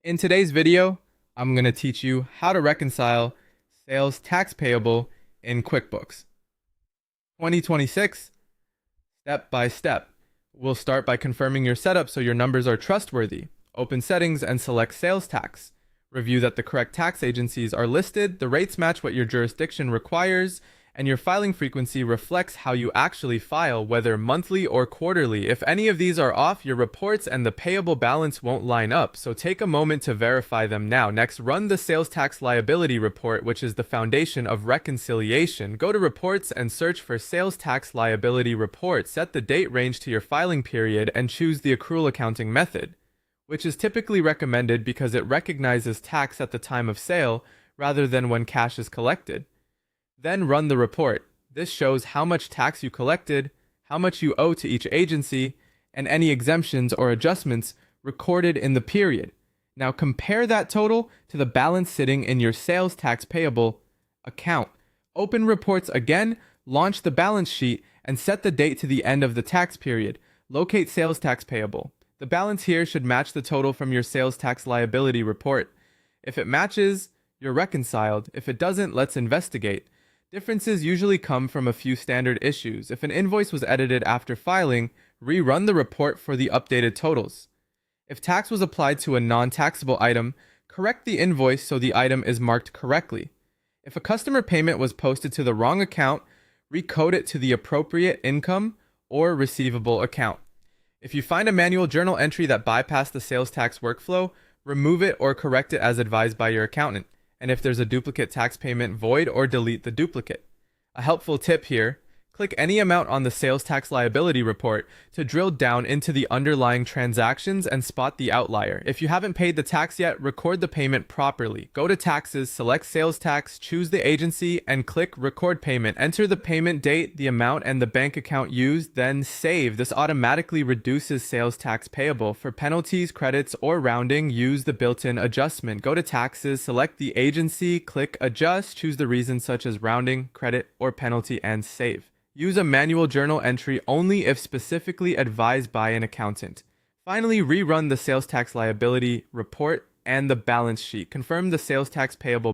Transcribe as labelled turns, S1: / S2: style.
S1: In today's video, I'm going to teach you how to reconcile sales tax payable in QuickBooks. 2026, step by step. We'll start by confirming your setup so your numbers are trustworthy. Open settings and select sales tax. Review that the correct tax agencies are listed, the rates match what your jurisdiction requires, and your filing frequency reflects how you actually file, whether monthly or quarterly. If any of these are off, your reports and the payable balance won't line up, so take a moment to verify them now. Next, run the sales tax liability report, which is the foundation of reconciliation. Go to Reports and search for Sales Tax Liability Report. Set the date range to your filing period and choose the accrual accounting method, which is typically recommended because it recognizes tax at the time of sale rather than when cash is collected. Then run the report. This shows how much tax you collected, how much you owe to each agency, and any exemptions or adjustments recorded in the period. Now compare that total to the balance sitting in your sales tax payable account. Open reports again, launch the balance sheet, and set the date to the end of the tax period. Locate sales tax payable. The balance here should match the total from your sales tax liability report. If it matches, you're reconciled. If it doesn't, let's investigate. Differences usually come from a few standard issues. If an invoice was edited after filing, rerun the report for the updated totals. If tax was applied to a non-taxable item, correct the invoice so the item is marked correctly. If a customer payment was posted to the wrong account, recode it to the appropriate income or receivable account. If you find a manual journal entry that bypassed the sales tax workflow, remove it or correct it as advised by your accountant. And if there's a duplicate tax payment, void or delete the duplicate. A helpful tip here, click any amount on the sales tax liability report to drill down into the underlying transactions and spot the outlier. If you haven't paid the tax yet, record the payment properly. Go to Taxes, select Sales Tax, choose the agency, and click Record Payment. Enter the payment date, the amount, and the bank account used, then save. This automatically reduces sales tax payable. For penalties, credits, or rounding, use the built-in adjustment. Go to Taxes, select the agency, click Adjust, choose the reason such as rounding, credit, or penalty, and save. Use a manual journal entry only if specifically advised by an accountant. Finally, rerun the sales tax liability report and the balance sheet. Confirm the sales tax payable